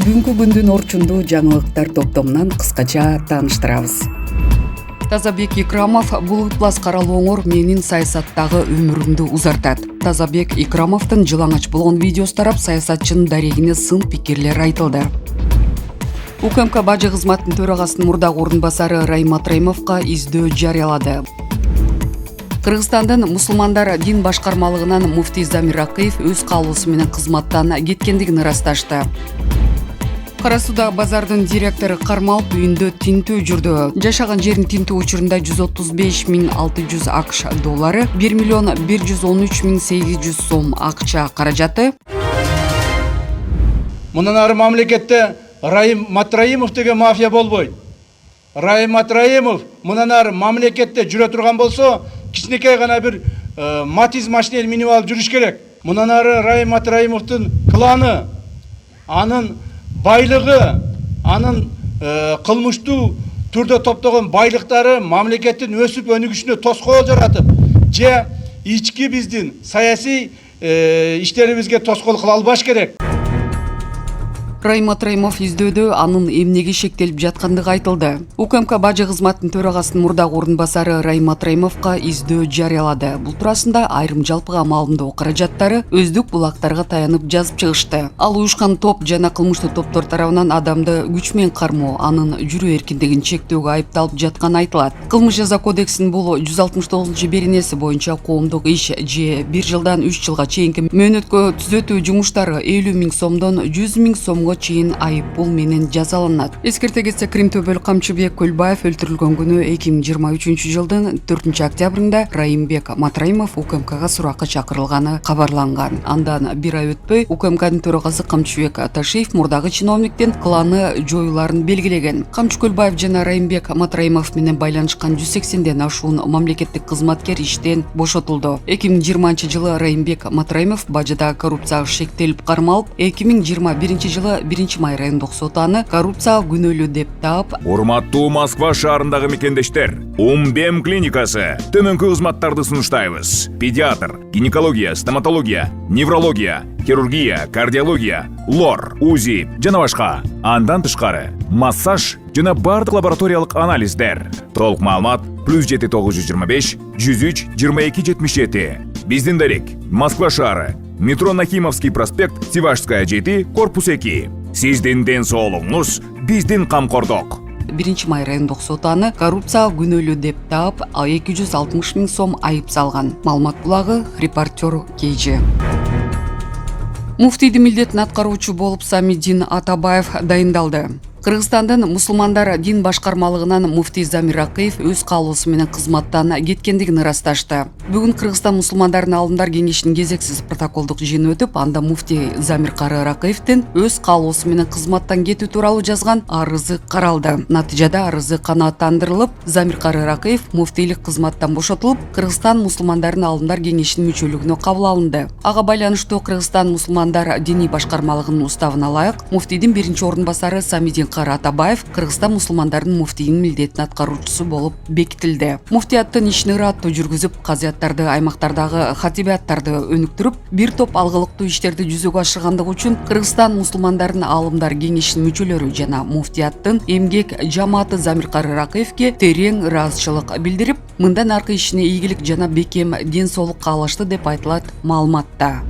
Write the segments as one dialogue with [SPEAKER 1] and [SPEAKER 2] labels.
[SPEAKER 1] Бүгүнкү күндүн орчундуу жаңылыктар топтомунан кыскача тааныштырабыз. Тазабек Икрамов бул ыплас каралооңор менин саясаттагы өмүрүмдү узартат. Тазабек Икрамовдун жылаңач болгон видеосу тарап саясатчынын дарегине сын пикирлер айтылды. УКМК бажы кызматынын төрагасынын мурдагы орун басары Раим Матраимовго издөө жарыялады. Кыргызстандын мусулмандар дин башкармалыгынан муфтий Замир Акыев өз каалоосу менен кызматтан кеткендигин ырасташты. Кара Сууда базардын директору кармалып, үйүндө тинтүү жүрдү. Жашаган жерин тинтүү учурунда 135.600 АКШ доллары, 1.113.800 сом акча каражаты.
[SPEAKER 2] Мындан ары мамлекетте Раим Матраимов деген мафия болбойт. Раим Матраимов мындан ары мамлекетте жүрө турган болсо, кичинекей гана бир Матиз машинени минип алып жүрүш керек. Мындан ары Раим Матраимовдун кланы, анын байлыгы, анын кылмыштуу түрдө топтогон байлыктары мамлекеттин өсүп өнүгүшүнө тоскоол жаратып, же ички биздин саясий иштерибизге тоскоол кыла албаш керек.
[SPEAKER 1] Раим Матраимов издөөдө анын эмнеге шектелип жаткандыгы айтылды. УКМК бажы кызматынын төрагасынын мурдагы орун басары Раим Матраимовго издөө жарыялады. Бул туурасында айрым жалпыга маалымдоо каражаттары өздүк булактарга таянып жазып чыгышты. Ал уюшкан топ жана кылмыштуу топтор тарабынан адамды күч менен кармоо, анын жүрүү эркиндигин чектөөгө айыпталып жатканы айтылат. Кылмыш жаза кодексинин бул 169-беренеси боюнча коомдук иш же 1 жылдан 3 жылга чейинки мөөнөткө түзөтүү жумуштары 50.000 сомдон 100.000 сомго чейин айыппул менен жазаланат. Эскерте кетсек, Крим төбөл Камчыбек Көлбаев өлтүрүлгөн күнү 2023 жылдын 4-октябрында Раимбек Матраимов УКМКга суракка чакырылганы кабарланган. Андан бир ай өтпөй УКМКдын төрагасы Камчыбек Аташиев мурдагы чиновниктин кланы жоюларын белгилеген. Камчы Көлбаев жана Раимбек Матраимов менен байланышкан 180ден ашуун мамлекеттик кызматкер иштен бошотулду. 2020 жылы Раимбек Матраимов бажыда коррупцияга шектелип кармалып, 2021 жылы 1-май райондук соту аны коррупцияга күнөөлүү деп таап.
[SPEAKER 3] Урматтуу Москва шаарындагы мекендештер, Умбем клиникасы төмөнкү кызматтарды сунуштайбыз. Педиатр, гинекология, стоматология, неврология, хирургия, кардиология, лор, УЗИ жана башка. Андан тышкары массаж жана бардык лабораториялык анализдер. Толук маалымат +7 925 103 22 77. Биздин дарек Москва шаары, метро Нахимовский проспект, Сивашская 7, корпус 2. Сиздин ден соолугуңуз биздин камкордук.
[SPEAKER 1] 1-май райондук соту аны коррупцияга күнөөлүү деп таап 260.000 сом айып салган. Маалымат булагы репортер Кейжи. Муфтийдин милдетин аткаруучу болуп Самиддин Атабаев дайындалды. Кыргызстандын мусулмандар дин башкармалыгынан муфтий Замир Акыев өз каалоосу менен кызматтан кеткендигин ырасташты. Бүгүн Кыргызстан мусулмандардын алымдар кеңешинин кезексиз протоколдук жыйыны өтүп, анда муфтий Замир Акыевдин өз каалоосу менен кызматтан кетүү тууралуу жазган арызы каралды. Натыйжада арызы канааттандырылып, Замир Акыев муфтийлик кызматтан бошотулуп, Кыргызстан мусулмандардын алымдар кеңешинин мүчөлүгүнө кабыл алынды. Ага байланыштуу Кыргызстан мусулмандар диний башкармалыгынын уставына ылайык муфтийдин биринчи орун басары Самиддин Атабаев Кыргызстан мусулмандардын муфтийинин милдетин аткаруучусу болуп бекитилди. Муфтияттын ишин ыраттуу жүргүзүп, казыяттарды, аймактардагы хатибияттарды өнүктүрүп, бир топ алгылыктуу иштерди жүзөгө ашыргандыгы үчүн Кыргызстан мусулмандардын алымдар кеңешинин мүчөлөрү жана муфтияттын эмгек жамааты Замир Акыевге терең ыраазычылык билдирип, мындан аркы ишине ийгилик жана бекем ден соолук каалашты деп айтылат маалыматта.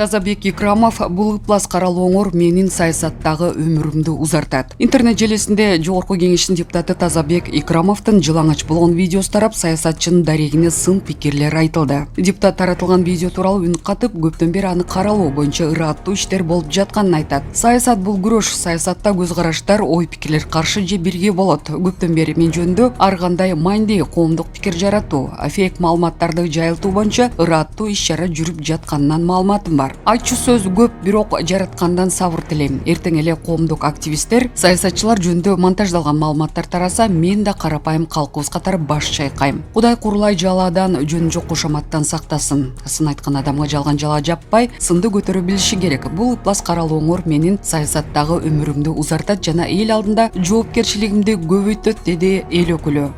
[SPEAKER 1] Тазабек Икрамов бул ыплас каралооңор менин саясаттагы өмүрүмдү узартат. Интернет желесинде Жогорку кеңештин депутаты Тазабек Икрамовдун жылаңач болгон видеосу тарап саясатчынын дарегине сын пикирлер айтылды. Депутат таратылган видео тууралуу үн катып, көптөн бери аны каралоо боюнча ыраттуу иштер болуп жатканын айтат. Саясат бул күрөш, саясатта көз караштар, ой пикирлер каршы же бирге болот. Көптөн бери мен жөнүндө ар кандай майнди коомдук пикир жаратуу, фейк маалыматтарды жайылтуу боюнча ыраттуу иш-чара жүрүп жатканынан маалыматым бар. Айтчу сөз көп, бирок жараткандан сабыр тилейм. Эртең эле коомдук активисттер, саясатчылар жөнүндө монтаждалган маалыматтар тараса, мен да карапайым калкыбыз катары баш чайкайм. Кудай курулай жалаадан, жөн жок кошоматтан сактасын. Сын айткан адамга жалган жала жаппай, сынды көтөрө билиши керек. Бул ыплас каралооңор менин саясаттагы өмүрүмдү узартат жана эл алдында жоопкерчилигимди көбөйтөт, деди эл өкүлү.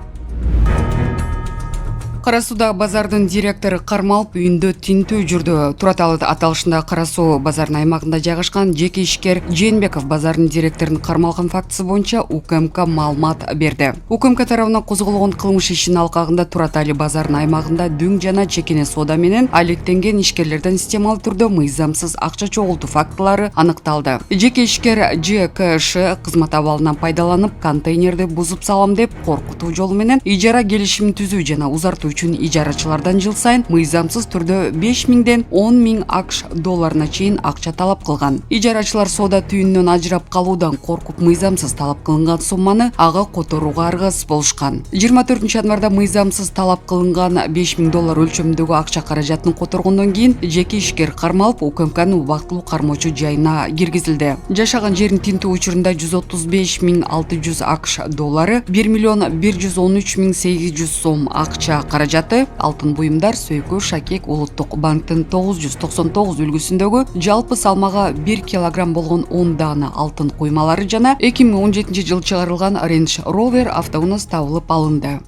[SPEAKER 1] Кара Сууда базардын директору кармалып үйүндө тинтүү жүрдү. Тураталы аталышында Кара Суу базарынын аймагында жайгашкан жеке ишкер Жээнбеков базарынын директорун кармалган фактысы боюнча УКМК маалымат берди. УКМК тарабынан козголгон кылмыш ишинин алкагында Тураталы базарынын аймагында дүң жана чекене соода менен алектенген ишкерлерден системалуу түрдө мыйзамсыз акча чогултуу фактылары аныкталды. Жеке ишкер ЖКШ кызмат абалынан пайдаланып контейнерди бузуп салам деп коркутуу жолу менен ижара келишимин түзүү жана узартуу үчүн ижарачылардан жыл сайын мыйзамсыз түрдө 5000ден 10.000 АКШ долларына чейин акча талап кылган. Ижарачылар соода түйүнүнөн ажырап калуудан коркуп мыйзамсыз талап кылынган сумманы ага которууга аргасыз болушкан. 24 январда мыйзамсыз талап кылынган 5000 доллар өлчөмүндөгү акча каражатын которгондон кийин жеке ишкер кармалып УКМКнын убактылуу кармоочу жайына киргизилди. Жашаган жерин тинтүү учурунда 135.600 АКШ доллары, 1.113.800 сом акча каражаты, алтын буюмдар, сөйкө, шакек улуттук банктын 999 үлгүсүндөгү жалпы салмагы 1 килограмм болгон 10 даана алтын куймалары жана 2017 жылы чыгарылган Range Rover автоуназ табылып алынды.